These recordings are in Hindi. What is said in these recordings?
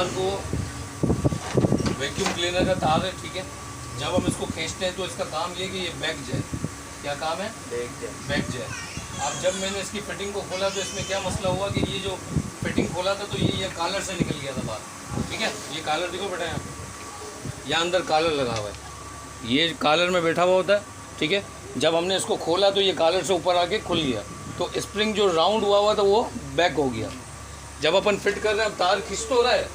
तार को वैक्यूम क्लीनर का तार है, ठीक है। जब हम इसको खींचते हैं तो इसका काम ये है कि ये बैक जाए। क्या काम है? बैक जाए। अब जब मैंने इसकी फिटिंग को खोला तो इसमें क्या मसला हुआ कि ये जो फिटिंग खोला था तो ये कॉलर से निकल गया था बाहर, ठीक है। ये कॉलर देखो बेटा, यहाँ अंदर कॉलर लगा हुआ है, ये कॉलर में बैठा हुआ होता है, ठीक है। जब हमने इसको खोला तो ये कॉलर से ऊपर आके खुल गया, तो स्प्रिंग जो राउंड हुआ था वो बैक हो गया। जब अपन फिट कर रहे हैं, अब तार खिंच तो रहा है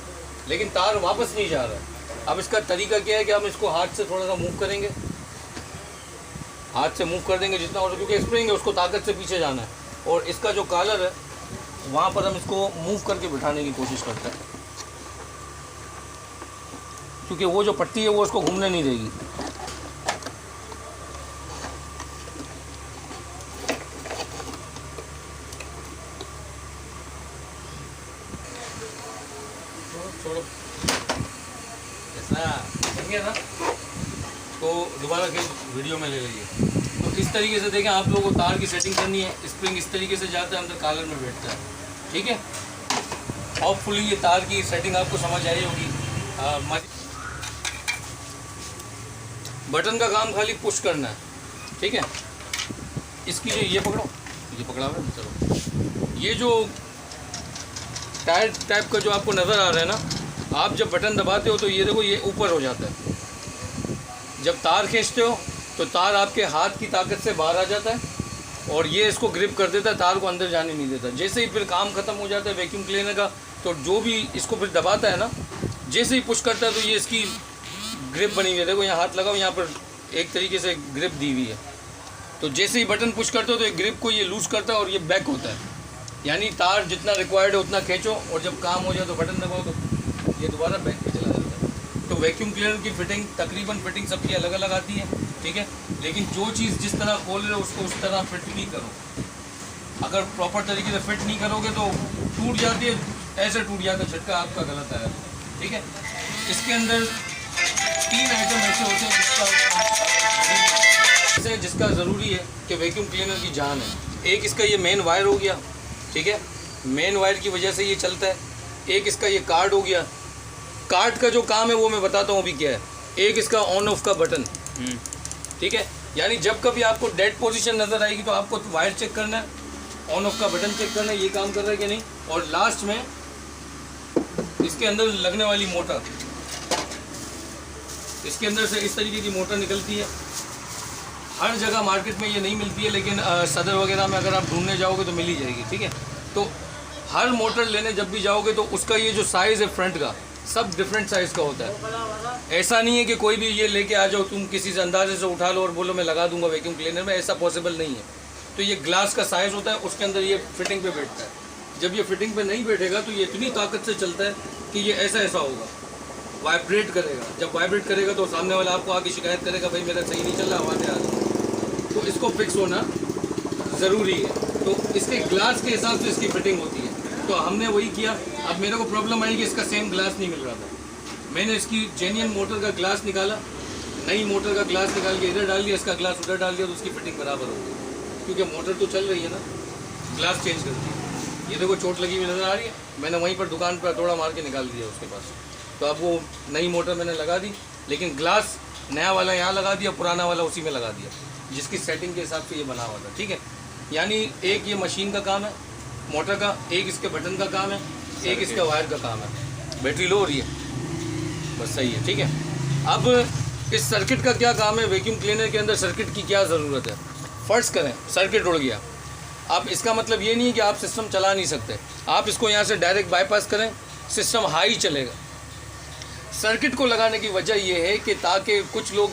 लेकिन तार वापस नहीं जा रहा है। अब इसका तरीका क्या है कि हम इसको हाथ से थोड़ा सा मूव करेंगे, हाथ से मूव कर देंगे जितना हो सके, क्योंकि स्प्रिंग है उसको ताकत से पीछे जाना है। और इसका जो कॉलर है वहाँ पर हम इसको मूव करके बिठाने की कोशिश करते हैं, क्योंकि वो जो पट्टी है वो उसको घूमने नहीं देगी। छोड़ो ऐसा देंगे ना तो दोबारा के वीडियो में ले लीजिए। तो इस तरीके से देखें, आप लोगों को तार की सेटिंग करनी है। स्प्रिंग इस तरीके से जाता है, अंदर कॉलर में बैठता है, ठीक है। होपफुली ये तार की सेटिंग आपको समझ आई होगी। बटन का काम खाली पुश करना है, ठीक है। इसकी जो ये पकड़ो, ये पकड़ा हुआ है, चलो। ये जो टायर टाइप का जो आपको नज़र आ रहा है ना, आप जब बटन दबाते हो तो ये देखो ये ऊपर हो जाता है। जब तार खींचते हो तो तार आपके हाथ की ताकत से बाहर आ जाता है और ये इसको ग्रिप कर देता है, तार को अंदर जाने नहीं देता। जैसे ही फिर काम ख़त्म हो जाता है वैक्यूम क्लीनर का, तो जो भी इसको फिर दबाता है ना, जैसे ही पुश करता है तो ये इसकी ग्रिप बनी हुई है। देखो यहाँ हाथ लगाओ, यहाँ पर एक तरीके से ग्रिप दी हुई है। तो जैसे ही बटन पुश करते हो तो ये ग्रिप को ये लूज़ करता है और ये बैक होता है। यानी तार जितना रिक्वायर्ड है उतना खींचो और जब काम हो जाए तो बटन दबाओ तो ये दोबारा बैक पे चला जाता है। तो वैक्यूम क्लीनर की फिटिंग तकरीबन फिटिंग सबकी अलग अलग आती है, ठीक है। लेकिन जो चीज़ जिस तरह खोल रहे हो उसको उस तरह फिट भी करो। अगर प्रॉपर तरीके से फिट नहीं करोगे तो टूट जाती है, ऐसे टूट जाता है, झटका आपका गलत आया, ठीक है। इसके अंदर 3 आइटम ऐसे होते हैं जिसका ज़रूरी है कि वैक्यूम क्लीनर की जान है। एक इसका ये मेन वायर हो गया, ठीक है, मेन वायर की वजह से ये चलता है। एक इसका ये कार्ड हो गया, कार्ड का जो काम है वो मैं बताता हूँ अभी क्या है। एक इसका ऑन ऑफ का बटन, ठीक है। यानी जब कभी आपको डेड पोजीशन नज़र आएगी तो आपको वायर चेक करना है, ऑन ऑफ का बटन चेक करना है, ये काम कर रहा है कि नहीं। और लास्ट में इसके अंदर लगने वाली मोटर, इसके अंदर से इस तरीके की मोटर निकलती है। हर जगह मार्केट में ये नहीं मिलती है, लेकिन सदर वगैरह में अगर आप ढूंढने जाओगे तो मिल ही जाएगी, ठीक है। तो हर मोटर लेने जब भी जाओगे तो उसका ये जो साइज़ है फ्रंट का, सब डिफरेंट साइज़ का होता है। ऐसा नहीं है कि कोई भी ये लेके आ जाओ, तुम किसी से अंदाजे से उठा लो और बोलो मैं लगा दूंगा वैक्यूम क्लीनर में, ऐसा पॉसिबल नहीं है। तो ये ग्लास का साइज़ होता है, उसके अंदर ये फिटिंग पे बैठता है। जब ये फिटिंग पे नहीं बैठेगा तो ये इतनी ताकत से चलता है कि ये ऐसा ऐसा होगा, वाइब्रेट करेगा। जब वाइब्रेट करेगा तो सामने वाला आपको आके शिकायत करेगा, भाई मेरा सही नहीं चल रहा, आवाज़ें आ रही। तो इसको फिक्स होना ज़रूरी है। तो इसके ग्लास के हिसाब से इसकी फिटिंग होती है। तो हमने वही किया। अब मेरे को प्रॉब्लम आई कि इसका सेम ग्लास नहीं मिल रहा था। मैंने इसकी जेन्युइन मोटर का ग्लास निकाला, नई मोटर का ग्लास निकाल के इधर डाल दिया, इसका ग्लास उधर डाल दिया, तो उसकी फिटिंग बराबर हो गई। क्योंकि मोटर तो चल रही है ना, ग्लास चेंज कर दिया। ये देखो चोट लगी हुई नज़र आ रही है, मैंने वहीं पर दुकान पर थोड़ा मार के निकाल दिया उसके पास। तो अब वो नई मोटर मैंने लगा दी, लेकिन ग्लास नया वाला यहाँ लगा दिया, पुराना वाला उसी में लगा दिया, जिसकी सेटिंग के हिसाब से ये बना हुआ था, ठीक है। यानी एक ये मशीन का काम है मोटर का, एक इसके बटन का काम है, एक इसका वायर का काम है। बैटरी लो हो रही है, बस सही है, ठीक है। अब इस सर्किट का क्या काम है, वैक्यूम क्लीनर के अंदर सर्किट की क्या ज़रूरत है। फर्स्ट करें सर्किट उड़ गया, अब इसका मतलब ये नहीं है कि आप सिस्टम चला नहीं सकते। आप इसको यहाँ से डायरेक्ट बाईपास करें, सिस्टम हाई चलेगा। सर्किट को लगाने की वजह यह है कि ताकि कुछ लोग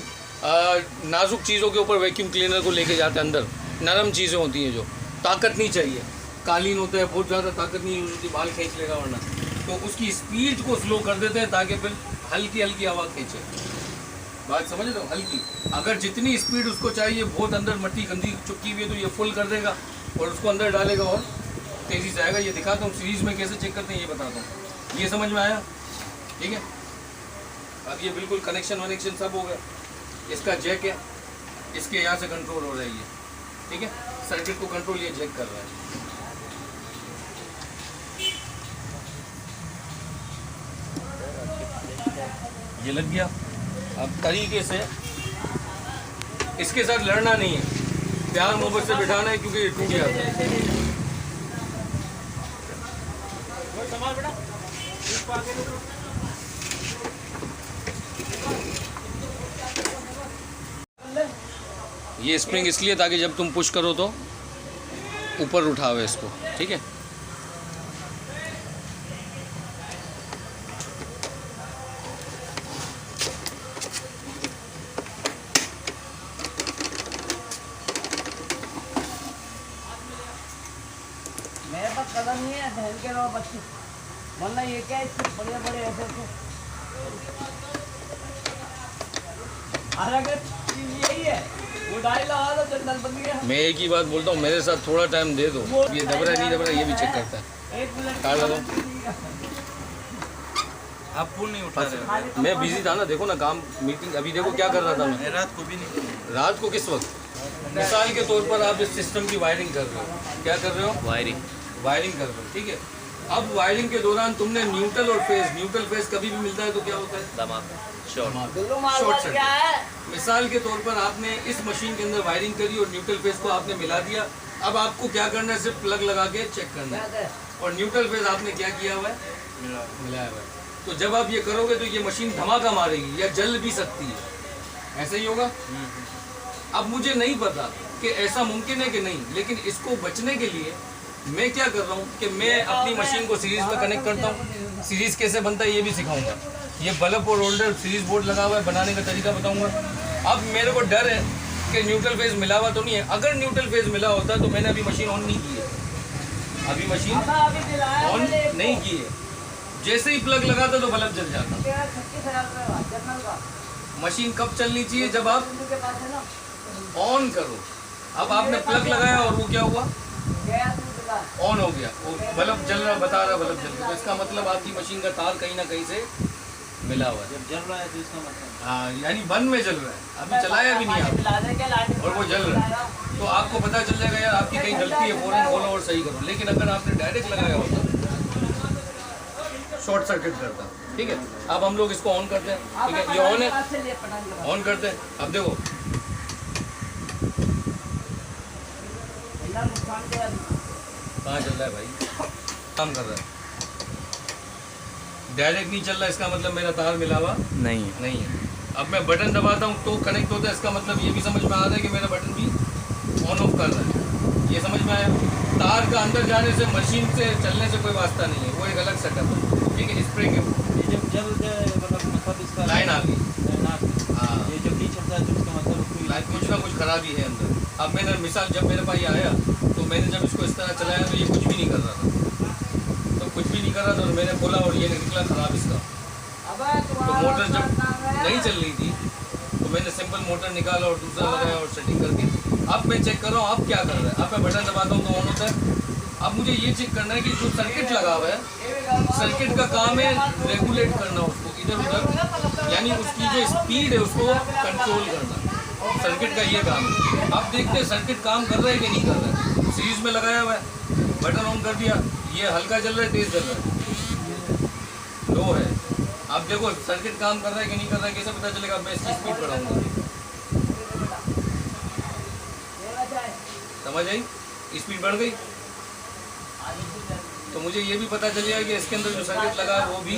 नाजुक चीज़ों के ऊपर वैक्यूम क्लीनर को लेके जाते हैं, अंदर नरम चीज़ें होती हैं जो ताकत नहीं चाहिए, कालीन होता है, बहुत ज़्यादा ताकत नहीं यूज़ होती, बाल खींच लेगा वरना, तो उसकी स्पीड को स्लो कर देते हैं ताकि फिर हल्की हल्की आवाज़ खींचे। बात समझ रहे हो, हल्की। अगर जितनी स्पीड उसको चाहिए, बहुत अंदर मट्टी गंदी चुपकी हुई है तो ये फुल कर देगा और उसको अंदर डालेगा और तेज़ी से आएगा। ये दिखाता हूँ सीरीज़ में कैसे चेक करते हैं, ये बताता हूँ। ये समझ में आया, ठीक है। अब ये बिल्कुल कनेक्शन वनेक्शन सब हो गया। इसका जैक है, इसके यहाँ से कंट्रोल हो रहा है ये, ठीक है। सर्किट को कंट्रोल ये जैक कर रहा है। ये लग गया। अब तरीके से इसके साथ लड़ना नहीं है, प्यार मोहब्बत से बिठाना है, क्योंकि ये टूट जाता है। ये स्प्रिंग इसलिए ताकि जब तुम पुश करो तो ऊपर उठावे इसको, ठीक है। मेरे पास कदम नहीं है, ढहल के रहो बच्चे, वरना ये क्या है, बड़े बड़े ऐसे यही है, वो डाई लगा दो, जंगल बन गया। मैं एक ही बात बोलता हूँ, मेरे साथ थोड़ा टाइम दे दो। ये दब रहा है नहीं दब रहा है ये भी चेक करता है। 1 मिनट काट दो। आप फोन नहीं उठा रहे हो। मैं बिजी था ना, देखो ना काम मीटिंग, अभी देखो क्या कर रहा था मैं। मैं रात को भी नहीं। रात को किस वक्त? मिसाल के तौर पर आप इस सिस्टम की वायरिंग कर रहे हो, क्या कर रहे हो? वायरिंग कर रहे हो, ठीक है। अब वायरिंग के दौरान तुमने न्यूट्रल और फेज कभी भी मिलता है तो क्या होता है? धमाका, शॉर्ट क्या है? मिसाल के तौर पर आपने इस मशीन के अंदर वायरिंग करी और न्यूट्रल फेज को आपने मिला दिया। अब आपको क्या करना है, सिर्फ प्लग लगा के चेक करना है। और न्यूट्रल फेज आपने क्या किया हुआ है? मिलाया हुआ है। तो जब आप ये करोगे तो ये मशीन धमाका मारेगी या जल भी सकती है, ऐसा ही होगा। अब मुझे नहीं पता कि ऐसा मुमकिन है कि नहीं, लेकिन इसको बचने के लिए मैं क्या कर रहा हूँ कि मैं अपनी मशीन को सीरीज में कनेक्ट करता हूँ। सीरीज कैसे बनता है ये भी सिखाऊंगा। ये बल्ब और होल्डर सीरीज बोर्ड लगा हुआ है, बनाने का तरीका बताऊंगा। अब मेरे को डर है कि न्यूट्रल फेज मिला हुआ तो नहीं है। अगर न्यूट्रल फेज मिला होता तो मैंने अभी मशीन ऑन नहीं की है, अभी मशीन ऑन नहीं की है। जैसे ही प्लग लगाता तो बल्ब जल जाता। मशीन कब चलनी चाहिए? जब आप ऑन करो। अब आपने प्लग लगाया और वो क्या हुआ? ऑन हो गया, वो बल्ब जल रहा, बता रहा बल्ब जल रहा। तो इसका मतलब आपकी मशीन का तार कहीं ना कहीं से मिला हुआ है। जब जल रहा है तो इसका मतलब हाँ, यानी बंद में जल रहा है, अभी चलाया भी नहीं आपने और वो जल रहा है। तो आपको पता चल जाएगा यार आपकी कहीं गलती है, फौरन खोलो और सही करो। लेकिन अगर आपने डायरेक्ट लगाया होता शॉर्ट सर्किट करता, ठीक है। अब हम लोग इसको ऑन करते हैं, ठीक है। ये ऑन है, ऑन करते हैं। अब देखो कहाँ चल रहा है भाई, काम कर रहा है, डायरेक्ट नहीं चल रहा। इसका मतलब मेरा तार मिला हुआ नहीं है। अब मैं बटन दबाता हूँ तो कनेक्ट होता है। इसका मतलब ये भी समझ में आ रहा है कि मेरा बटन भी ऑन ऑफ कर रहा है। ये समझ में आया। तार का अंदर जाने से मशीन से चलने से कोई वास्ता नहीं है, वो एक अलग सेटअप है, ठीक है। स्प्रे के जब जल मतलब इसका लाइन आ गई। हाँ, ये जब नहीं चलता है तो इसका मतलब लाइन कुछ ना कुछ खराबी है अंदर। अब मैंने मिसाल जब मेरे पास ये आया तो मैंने जब इसको इस तरह चलाया तो ये कुछ भी नहीं कर रहा था, तो कुछ भी नहीं कर रहा था। और मैंने खोला और ये निकला खराब इसका। तो मोटर जब नहीं चल रही थी तो मैंने सिंपल मोटर निकाला और दूसरा लगाया और सेटिंग करके अब मैं चेक कर रहा हूँ अब क्या कर रहा है। अब मैं बटन दबाता हूँ तो ऑन होता है। अब मुझे ये चेक करना है कि जो सर्किट लगा हुआ है, सर्किट का काम है रेगुलेट करना उसको इधर उधर, यानी उसकी जो स्पीड है उसको कंट्रोल करना। सर्किट का ये काम है। अब देखते हैं सर्किट काम कर रहा है कि नहीं कर रहा है। सीरीज में लगाया हुआ है, बटन ऑन कर दिया, ये हल्का चल रहा है, तेज चल रहा है, लो है। अब देखो सर्किट काम कर रहा है कि नहीं कर रहा है, कैसे पता चलेगा? मैं इसकी स्पीड बढ़ाऊंगा, समझ आई? स्पीड बढ़ गई तो मुझे ये भी पता चल जाएगा कि इसके अंदर जो सर्किट लगा है वो भी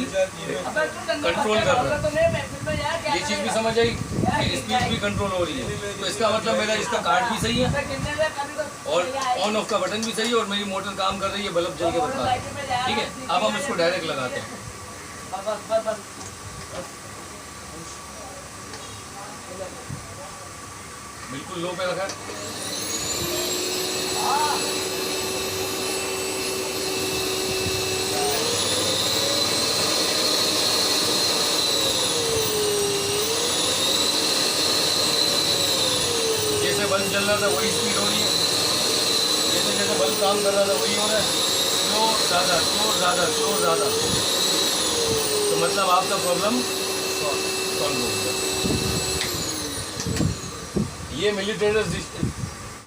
कंट्रोल कर रहा है। ये चीज़ भी समझ आई कि स्पीड भी कंट्रोल हो रही है। तो इसका मतलब मेरा इसका कार्ड भी सही है और ऑन ऑफ का बटन भी सही है और मेरी मोटर काम कर रही है, बल्ब जल के बता रहा है, ठीक है। अब हम इसको डायरेक्ट लगाते हैं। बिल्कुल लो पे रखा है। जैसे बल्ब चल रहा था वही स्पीड हो रही है, जैसे जैसे बल्ब काम कर रहा था वही हो रहा है। स्लो ज़्यादा, स्लो ज़्यादा, स्लो ज़्यादा। तो मतलब आपका प्रॉब्लम सॉल्व हो गया। ये मिलिट्री